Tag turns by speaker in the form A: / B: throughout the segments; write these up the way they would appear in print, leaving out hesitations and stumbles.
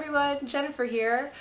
A: everyone, Jennifer here.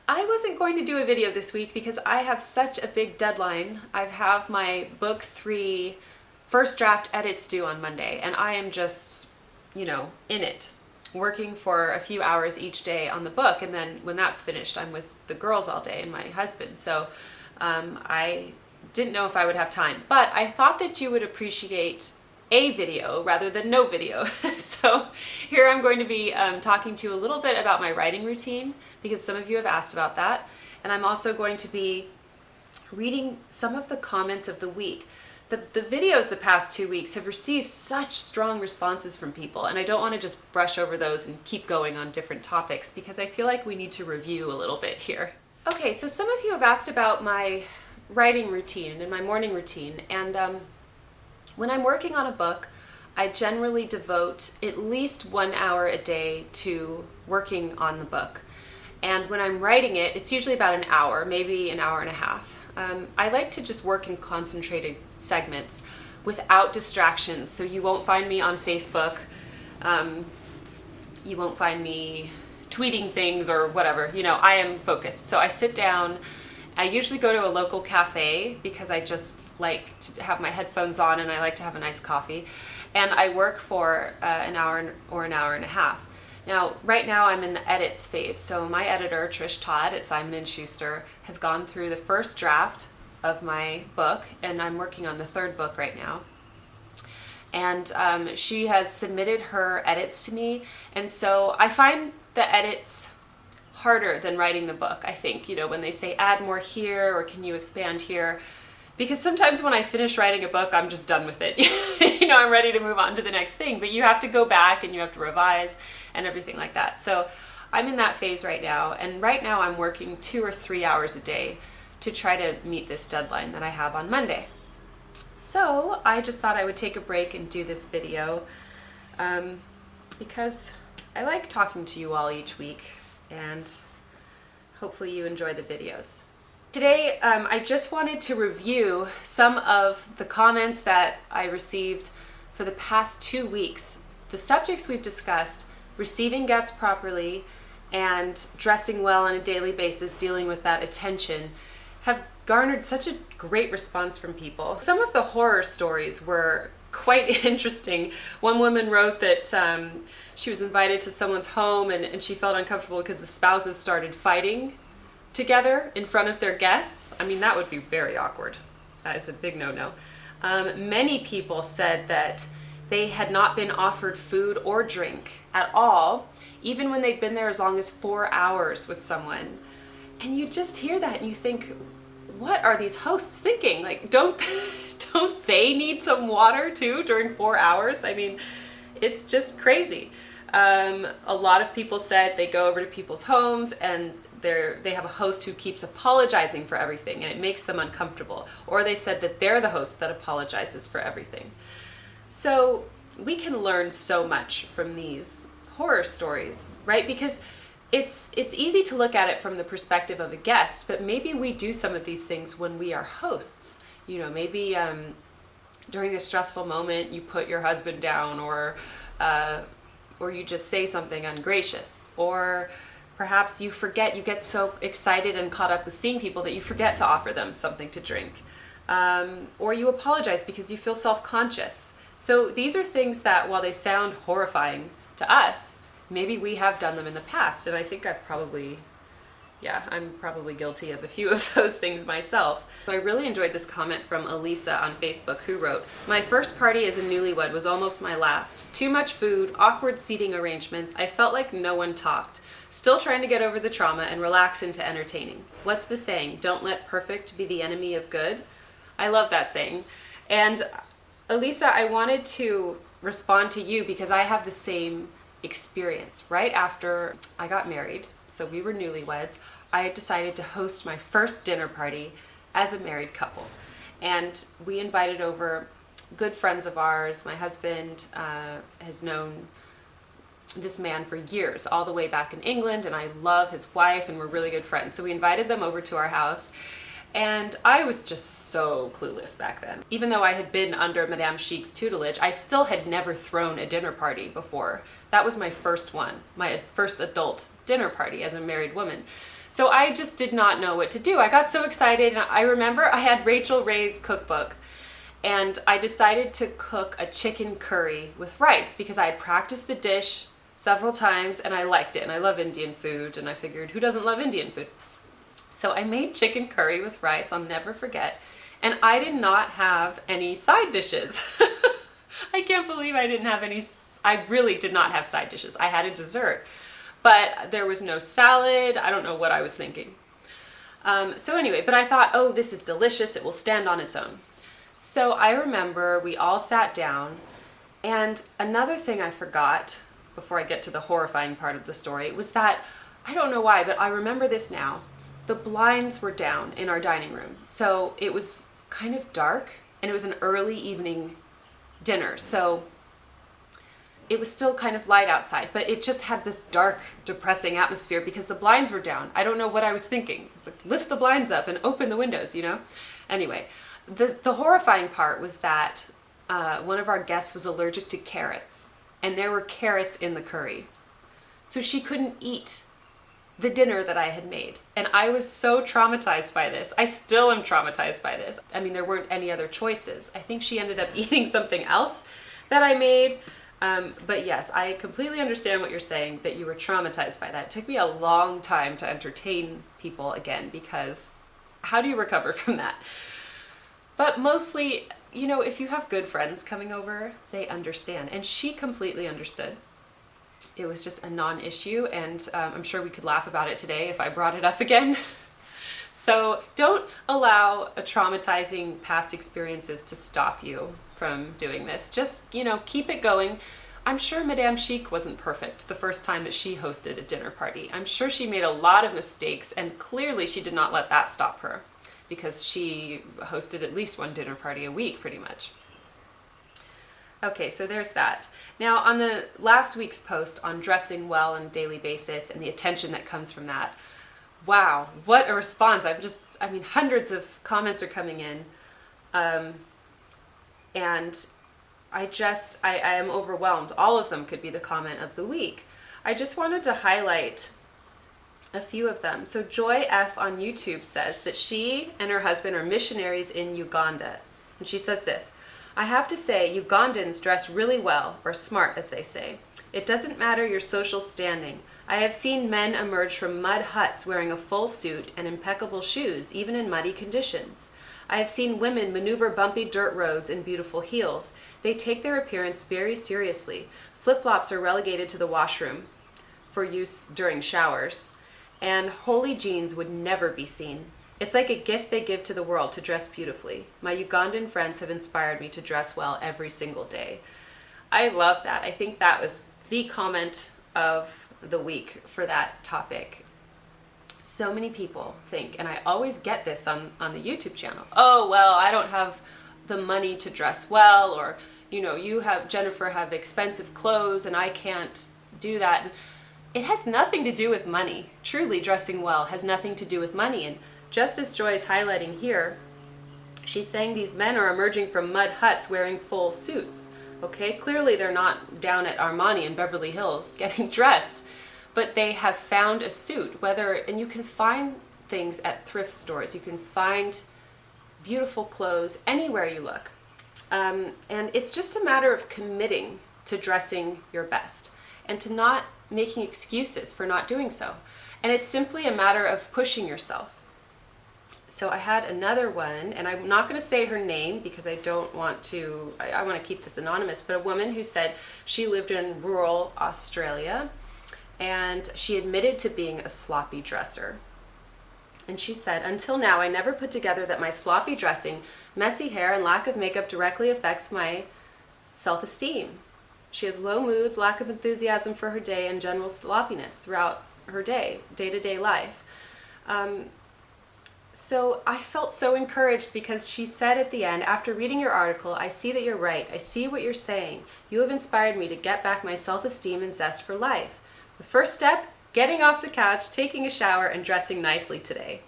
A: I wasn't going to do a video this week because I have such a big deadline. I have my book 3 first draft edits due on Monday, and I am just, in it, working for a few hours each day on the book, and then when that's finished, I'm with the girls all day and my husband. So I didn't know if I would have time, but I thought that you would appreciate a video rather than no video. So here I'm going to be talking to you a little bit about my writing routine because some of you have asked about that, and I'm also going to be reading some of the comments of the week. The videos the past 2 weeks have received such strong responses from people, and I don't want to just brush over those and keep going on different topics because I feel like we need to review a little bit here. Okay, so some of you have asked about my writing routine and my morning routine, and when I'm working on a book, I generally devote at least 1 hour a day to working on the book. And when I'm writing it, it's usually about an hour, maybe an hour and a half. I like to just work in concentrated segments without distractions. So you won't find me on Facebook. You won't find me tweeting things or whatever. I am focused. So I sit down. I usually go to a local cafe because I just like to have my headphones on and I like to have a nice coffee. And I work for an hour or an hour and a half. Now, right now I'm in the edits phase. So my editor, Trish Todd at Simon & Schuster, has gone through the first draft of my book, and I'm working on the third book right now. And she has submitted her edits to me. And so I find the edits harder than writing the book, I think, when they say add more here or can you expand here, because sometimes when I finish writing a book, I'm just done with it. I'm ready to move on to the next thing, but you have to go back and you have to revise and everything like that. So I'm in that phase right now, and right now I'm working 2 or 3 hours a day to try to meet this deadline that I have on Monday. So I just thought I would take a break and do this video because I like talking to you all each week, and hopefully you enjoy the videos. Today, I just wanted to review some of the comments that I received for the past 2 weeks. The subjects we've discussed, receiving guests properly and dressing well on a daily basis, dealing with that attention, have garnered such a great response from people. Some of the horror stories were quite interesting. One woman wrote that she was invited to someone's home and she felt uncomfortable because the spouses started fighting together in front of their guests. I mean, that would be very awkward. That is a big no-no. Many people said that they had not been offered food or drink at all, even when they'd been there as long as 4 hours with someone. And you just hear that and you think, what are these hosts thinking? Like, don't they need some water too during 4 hours? I mean, it's just crazy. A lot of people said they go over to people's homes and they have a host who keeps apologizing for everything and it makes them uncomfortable. Or they said that they're the host that apologizes for everything. So we can learn so much from these horror stories, right? Because it's easy to look at it from the perspective of a guest, but maybe we do some of these things when we are hosts. Maybe during a stressful moment you put your husband down, or you just say something ungracious, or perhaps you forget, you get so excited and caught up with seeing people that you forget to offer them something to drink, or you apologize because you feel self-conscious. So these are things that, while they sound horrifying to us, maybe we have done them in the past, and I think I'm probably guilty of a few of those things myself. So I really enjoyed this comment from Elisa on Facebook, who wrote, "My first party as a newlywed was almost my last. Too much food, awkward seating arrangements. I felt like no one talked. Still trying to get over the trauma and relax into entertaining. What's the saying? Don't let perfect be the enemy of good." I love that saying. And Elisa, I wanted to respond to you because I have the same experience. Right after I got married, so we were newlyweds, I had decided to host my first dinner party as a married couple. And we invited over good friends of ours. My husband has known this man for years, all the way back in England, and I love his wife and we're really good friends. So we invited them over to our house, And I was just so clueless back then. Even though I had been under Madame Chic's tutelage, I still had never thrown a dinner party before. That was my first one, my first adult dinner party as a married woman. So I just did not know what to do. I got so excited, and I remember I had Rachel Ray's cookbook, and I decided to cook a chicken curry with rice because I had practiced the dish several times and I liked it, and I love Indian food, and I figured, who doesn't love Indian food? So I made chicken curry with rice, I'll never forget, and I did not have any side dishes. I can't believe I didn't have any, I really did not have side dishes. I had a dessert, but there was no salad. I don't know what I was thinking. So anyway, but I thought, oh, this is delicious, it will stand on its own. So I remember we all sat down, and another thing I forgot before I get to the horrifying part of the story was that, I don't know why, but I remember this now, the blinds were down in our dining room. So it was kind of dark, and it was an early evening dinner. So it was still kind of light outside, but it just had this dark, depressing atmosphere because the blinds were down. I don't know what I was thinking. It's like, lift the blinds up and open the windows, you know? Anyway, the horrifying part was that one of our guests was allergic to carrots, and there were carrots in the curry. So she couldn't eat the dinner that I had made. And I was so traumatized by this. I still am traumatized by this. I mean, there weren't any other choices. I think she ended up eating something else that I made. But yes, I completely understand what you're saying, that you were traumatized by that. It took me a long time to entertain people again, because how do you recover from that? But mostly, you know, if you have good friends coming over, they understand. And she completely understood. It was just a non-issue, and I'm sure we could laugh about it today if I brought it up again. So don't allow a traumatizing past experiences to stop you from doing this. Just, you know, keep it going. I'm sure Madame Chic wasn't perfect the first time that she hosted a dinner party. I'm sure she made a lot of mistakes, and clearly she did not let that stop her, because she hosted at least one dinner party a week, pretty much. Okay, so there's that. Now, on the last week's post on dressing well on a daily basis and the attention that comes from that, wow, what a response. I mean, hundreds of comments are coming in. And I am overwhelmed. All of them could be the comment of the week. I just wanted to highlight a few of them. So Joy F on YouTube says that she and her husband are missionaries in Uganda. And she says this: I have to say, Ugandans dress really well, or smart as they say. It doesn't matter your social standing. I have seen men emerge from mud huts wearing a full suit and impeccable shoes, even in muddy conditions. I have seen women maneuver bumpy dirt roads in beautiful heels. They take their appearance very seriously. Flip-flops are relegated to the washroom for use during showers, and holey jeans would never be seen. It's like a gift they give to the world to dress beautifully. My Ugandan friends have inspired me to dress well every single day. I love that. I think that was the comment of the week for that topic. So many people think, and I always get this on the YouTube channel, oh, well, I don't have the money to dress well, or, you know, Jennifer, have expensive clothes and I can't do that. It has nothing to do with money. Truly, dressing well has nothing to do with money. And just as Joy is highlighting here, she's saying these men are emerging from mud huts wearing full suits. Okay, clearly they're not down at Armani in Beverly Hills getting dressed, but they have found a suit, and you can find things at thrift stores. You can find beautiful clothes anywhere you look. And it's just a matter of committing to dressing your best and to not making excuses for not doing so. And it's simply a matter of pushing yourself. So I had another one, and I'm not going to say her name because I want to keep this anonymous, but a woman who said she lived in rural Australia, and she admitted to being a sloppy dresser. And she said, until now, I never put together that my sloppy dressing, messy hair, and lack of makeup directly affects my self-esteem. She has low moods, lack of enthusiasm for her day, and general sloppiness throughout her day-to-day life. So I felt so encouraged because she said at the end, after reading your article, I see that you're right. I see what you're saying. You have inspired me to get back my self-esteem and zest for life. The first step, getting off the couch, taking a shower, and dressing nicely today.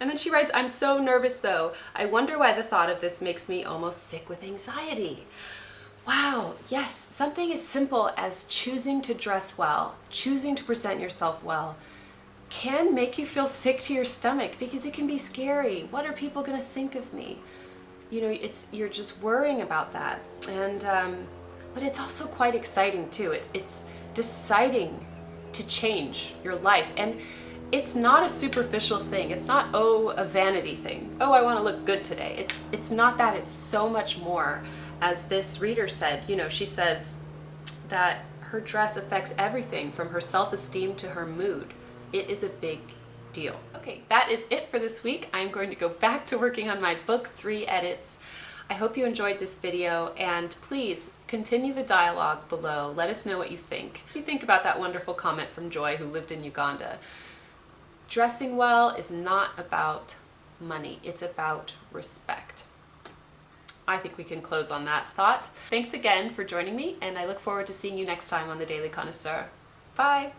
A: And then she writes, I'm so nervous though. I wonder why the thought of this makes me almost sick with anxiety. Wow, yes, something as simple as choosing to dress well, choosing to present yourself well, can make you feel sick to your stomach because it can be scary. What are people going to think of me? You know, you're just worrying about that. And but it's also quite exciting too. It's deciding to change your life, and it's not a superficial thing. It's not, oh, a vanity thing. Oh, I want to look good today. It's not that. It's so much more. As this reader said, you know, she says that her dress affects everything from her self-esteem to her mood. It is a big deal. Okay, that is it for this week. I'm going to go back to working on my book 3 edits. I hope you enjoyed this video, and please continue the dialogue below. Let us know what you think. What do you think about that wonderful comment from Joy, who lived in Uganda? Dressing well is not about money. It's about respect. I think we can close on that thought. Thanks again for joining me, and I look forward to seeing you next time on the Daily Connoisseur. Bye!